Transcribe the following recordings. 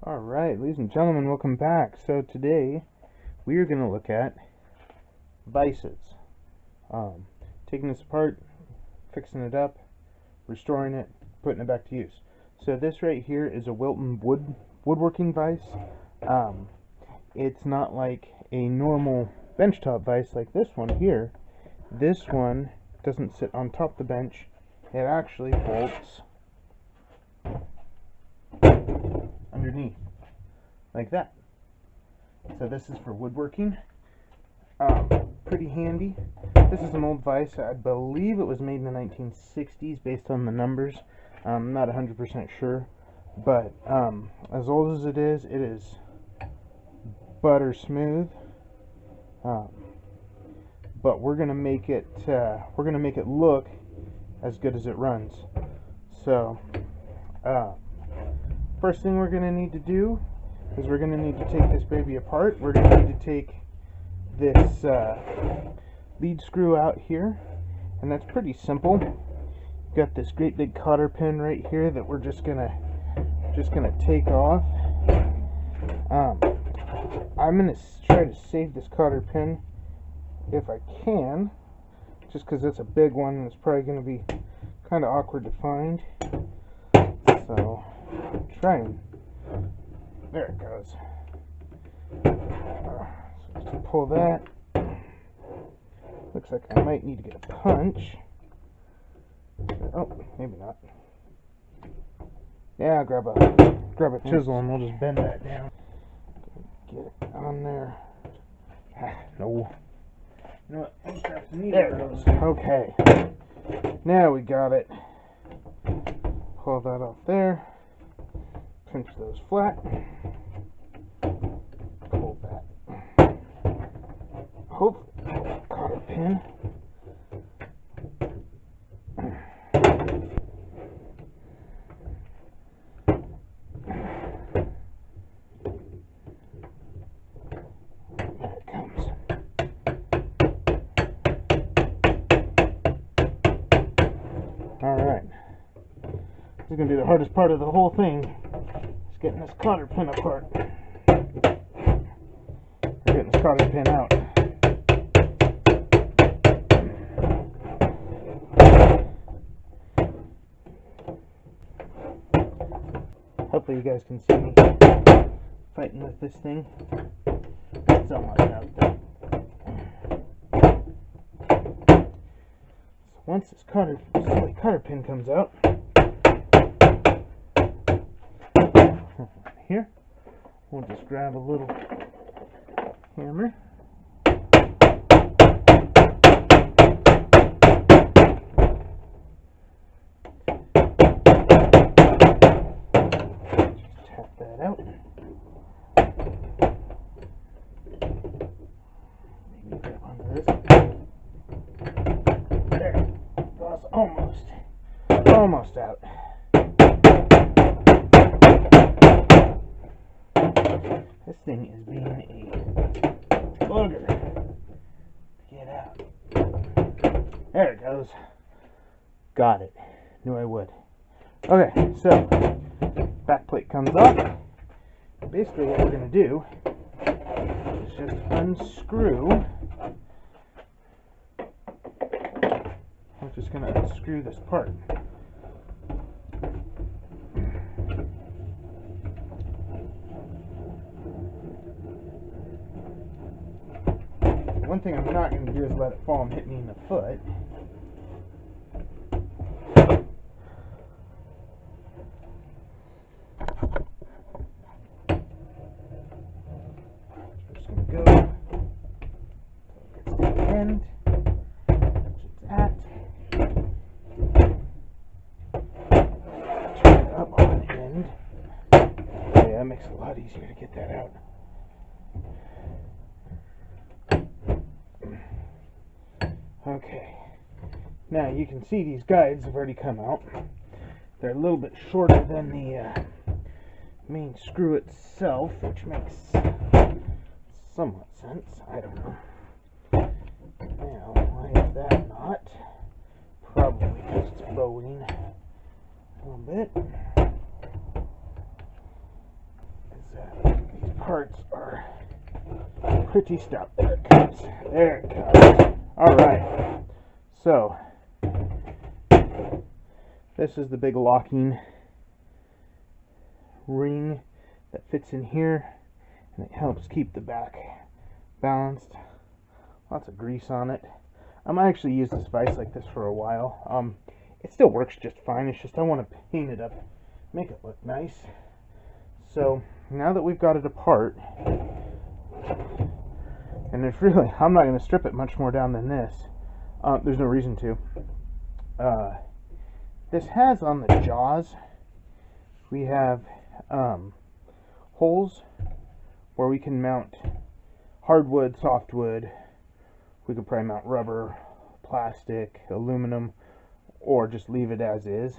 Alright, ladies and gentlemen, welcome back. So today we are going to look at vices. Taking this apart, fixing it up, restoring it, putting it back to use. So this right here is a Wilton woodworking vise. It's not like a normal benchtop vise like this one here. This one doesn't sit on top of the bench. It actually bolts underneath like that. So this is for woodworking. Pretty handy. This is an old vise. I believe it was made in the 1960s based on the numbers. I'm not 100% sure, but as old as it is butter smooth. But we're gonna make it look as good as it runs. So first thing we're going to need to do is we're going to need to take this baby apart. We're going to need to take this lead screw out here, and that's pretty simple. We've got this great big cotter pin right here that we're just gonna take off. I'm gonna try to save this cotter pin if I can, just because it's a big one and it's probably going to be kind of awkward to find. So trying. There it goes. So just pull that. Looks like I might need to get a punch. Oh, maybe not. Yeah, grab a chisel and we'll just bend that down. Get it on there. No. You know what? There it goes. Okay. Now we got it. Pull that off there. Pinch those flat. Pull that. Hopefully, cotter pin. There it comes. Alright. This is going to be the hardest part of the whole thing. Getting this cotter pin apart. Or getting this cotter pin out. Hopefully you guys can see me fighting with this thing. It's almost out though. So once this silly cotter pin comes out, here, we'll just grab a little hammer. Just tap that out. Maybe grab onto this. There. That's almost out. This thing is being a bugger to get out. There it goes. Got it. Knew I would. Okay, so back plate comes off. Basically what we're going to do is just unscrew. We're just going to unscrew this part. One thing I'm not going to do is let it fall and hit me in the foot. Just going to go until it gets to the end, which it's at. Turn it up on the end. Yeah, that makes it a lot easier to get that out. Okay, now you can see these guides have already come out. They're a little bit shorter than the main screw itself, which makes somewhat sense. I don't know. Now, why is that not? Probably because it's bowing a little bit. pretty stuff. There it comes. There it comes. Alright. So, this is the big locking ring that fits in here, and it helps keep the back balanced. Lots of grease on it. I might actually use this vise like this for a while. It still works just fine. It's just I want to paint it up, make it look nice. So now that we've got it apart, and there's really, I'm not going to strip it much more down than this. There's no reason to. This has on the jaws, we have holes where we can mount hardwood, softwood. We could probably mount rubber, plastic, aluminum, or just leave it as is.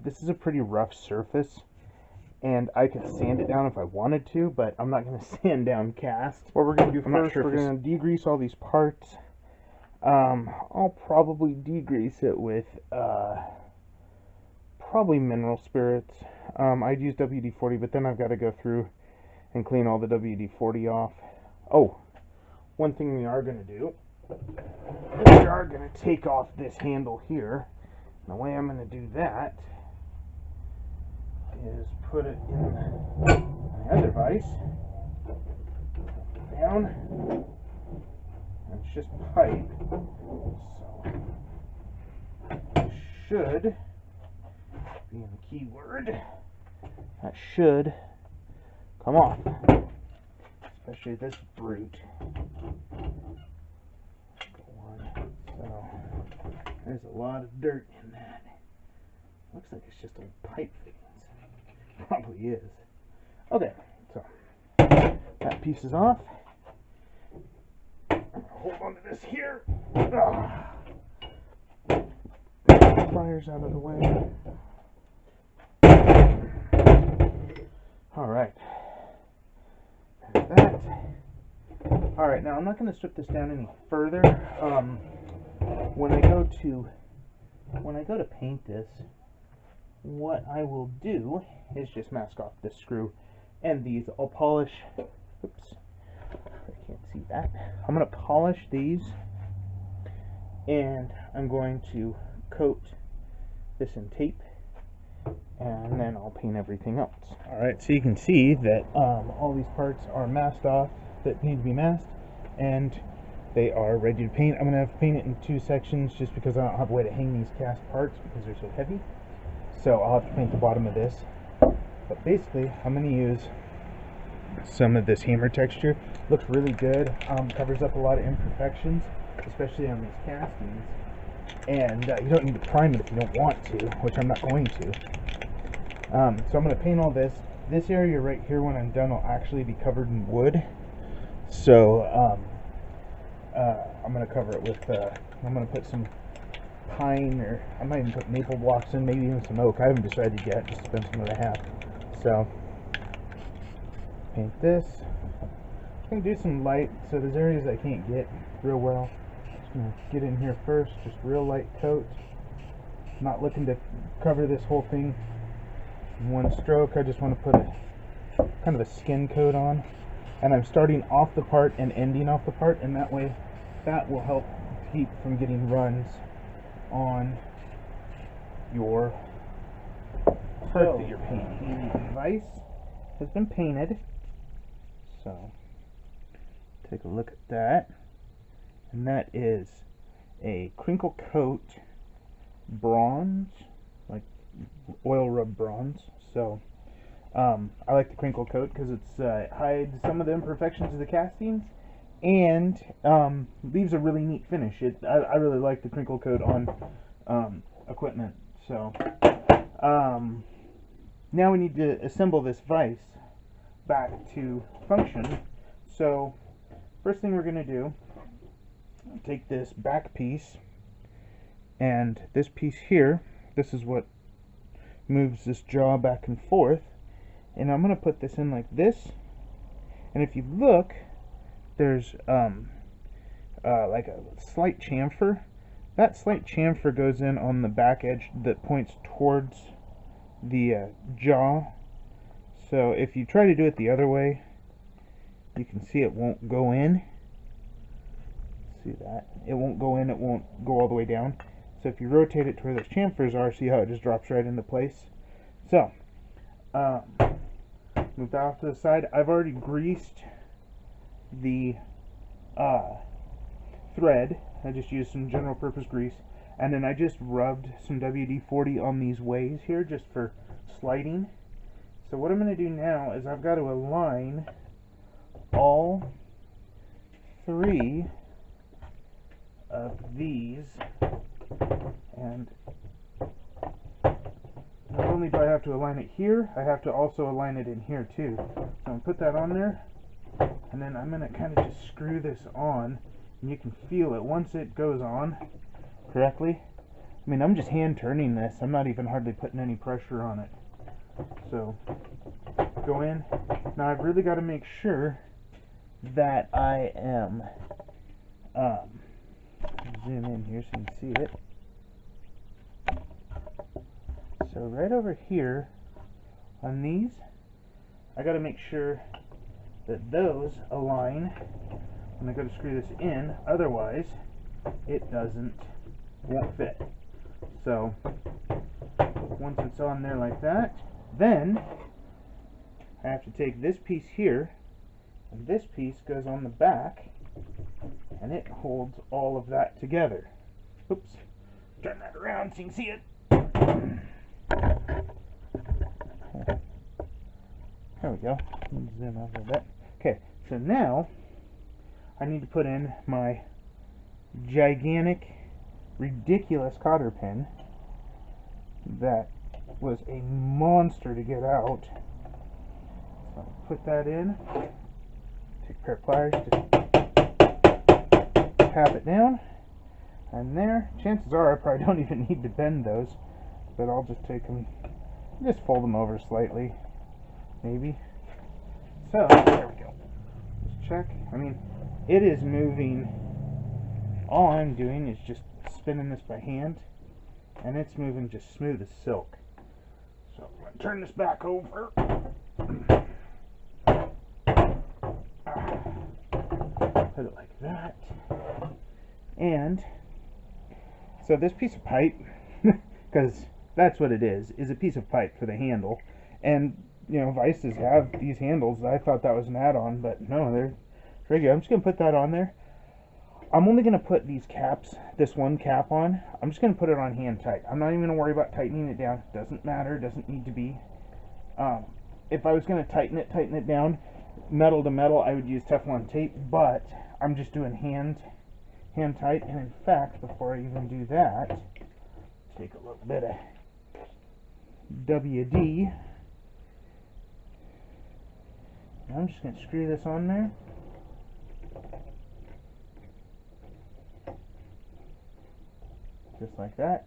This is a pretty rough surface, and I could sand it down if I wanted to, but I'm not going to sand down cast. What we're going to do first, we're going to degrease all these parts. I'll probably degrease it with probably mineral spirits. I'd use WD-40, but then I've got to go through and clean all the WD-40 off. Oh, one thing we are going to do, we are going to take off this handle here. And the way I'm going to do that is put it in my other vise, down, and it's just pipe, so should being the key word, that should come off, especially this brute. So there's a lot of dirt in that. Looks like it's just old pipe fittings. Probably is. Okay, so that piece is off. Hold on to this here. Pliers out of the way. Alright. There's that. Alright, now I'm not going to strip this down any further. When I go to paint this, what I will do is just mask off this screw and these. I'll polish. Oops, I can't see that. I'm going to polish these, and I'm going to coat this in tape, and then I'll paint everything else. Alright, so you can see that all these parts are masked off that need to be masked, and they are ready to paint. I'm going to have to paint it in two sections just because I don't have a way to hang these cast parts because they're so heavy. So I'll have to paint the bottom of this. But basically, I'm going to use some of this hammer texture. Looks really good. Covers up a lot of imperfections, especially on these castings. And you don't need to prime it if you don't want to, which I'm not going to. So I'm going to paint all this. This area right here, when I'm done, will actually be covered in wood. So I'm going to cover it with, I'm going to put some pine, or I might even put maple blocks in, maybe even some oak. I haven't decided yet, just depends on what I have. So, paint this. I'm going to do some light, so there's areas I can't get real well. Just going to get in here first, just real light coat. Not looking to cover this whole thing in one stroke. I just want to put a kind of a skin coat on. And I'm starting off the part and ending off the part, and that way that will help keep from getting runs on your part that you're painting. The vise has been painted, so take a look at that, and that is a crinkle coat bronze, like oil rub bronze. So I like the crinkle coat because it hides some of the imperfections of the castings and leaves a really neat finish. I really like the crinkle coat on equipment. So now we need to assemble this vise back to function. So first thing we're going to do, take this back piece and this piece here. This is what moves this jaw back and forth. And I'm going to put this in like this, and if you look, there's like a slight chamfer. That slight chamfer goes in on the back edge that points towards the jaw. So if you try to do it the other way, you can see it won't go in. See that? It won't go in, it won't go all the way down. So if you rotate it to where those chamfers are, see how it just drops right into place? So, move that off to the side. I've already greased the thread. I just used some general purpose grease. And then I just rubbed some WD-40 on these ways here just for sliding. So what I'm going to do now is I've got to align all 3 of these, and not only do I have to align it here, I have to also align it in here too. So I'm going to put that on there, and then I'm going to kind of just screw this on, and you can feel it once it goes on correctly. I mean, I'm just hand turning this. I'm not even hardly putting any pressure on it. So, go in. Now I've really got to make sure that I am, zoom in here so you can see it. So right over here on these, I got to make sure that those align when I go to screw this in, otherwise it won't fit. So once it's on there like that, then I have to take this piece here, and this piece goes on the back, and it holds all of that together. Oops, turn that around so you can see it. There we go. Zoom out a little bit. Okay, so now I need to put in my gigantic, ridiculous cotter pin that was a monster to get out. So I'll put that in. Take a pair of pliers, just tap it down, and there. Chances are I probably don't even need to bend those, but I'll just take them, just fold them over slightly, maybe. So there we go. Just check. I mean, it is moving. All I'm doing is just spinning this by hand, and it's moving just smooth as silk. So I'm going to turn this back over. Put it like that. And so this piece of pipe, because that's what it is a piece of pipe for the handle. And, you know, Vises have these handles. I thought that was an add-on, but no, they're regular. I'm just going to put that on there. I'm only going to put these caps, this one cap on. I'm just going to put it on hand tight. I'm not even going to worry about tightening it down. Doesn't matter. Doesn't need to be. If I was going to tighten it down, metal to metal, I would use Teflon tape, but I'm just doing hand tight. And in fact, before I even do that, take a little bit of WD. I'm just going to screw this on there. Just like that.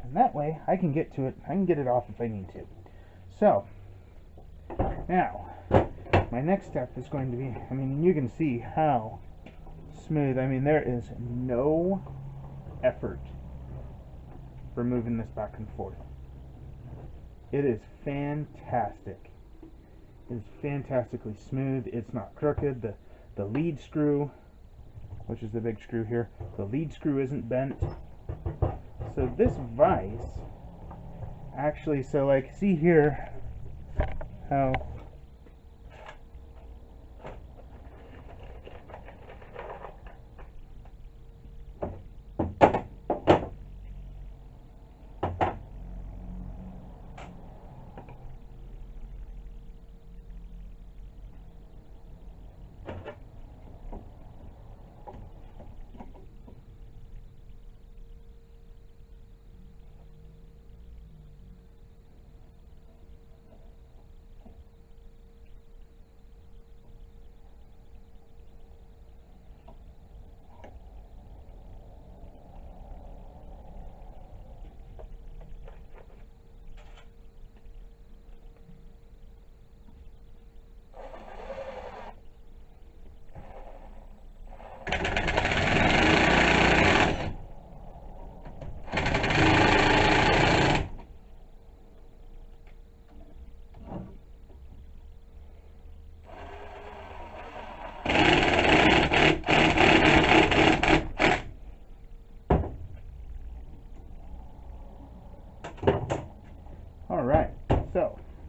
And that way I can get to it. I can get it off if I need to. So, now, my next step is going to be, I mean, you can see how smooth. I mean, there is no effort for moving this back and forth. It is fantastic. It is fantastically smooth. It's not crooked. The lead screw, which is the big screw here, the lead screw isn't bent. So this vise actually, so like, see here how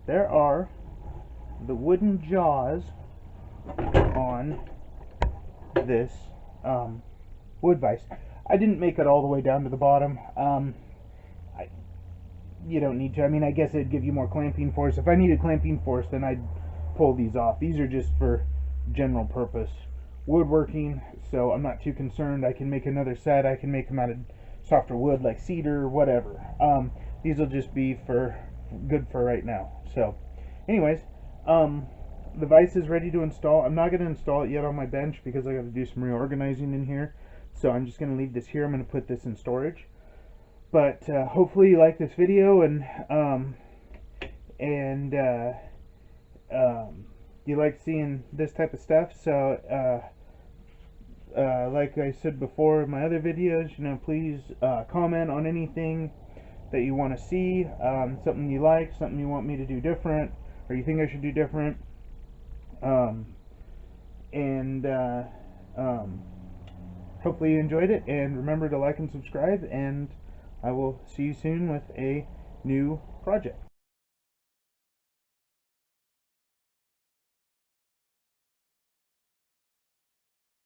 there are the wooden jaws on this wood vise. I didn't make it all the way down to the bottom. You don't need to. I mean, I guess it'd give you more clamping force. If I needed clamping force, then I'd pull these off. These are just for general purpose woodworking, so I'm not too concerned. I can make another set. I can make them out of softer wood like cedar or whatever. These will just be good for right now. So anyways, the vise is ready to install. I'm not going to install it yet on my bench because I got to do some reorganizing in here, so I'm just going to leave this here. I'm going to put this in storage. But hopefully you like this video, and you like seeing this type of stuff. So like I said before in my other videos, please comment on anything that you want to see, something you like, something you want me to do different, or you think I should do different. Hopefully you enjoyed it, and remember to like and subscribe, and I will see you soon with a new project.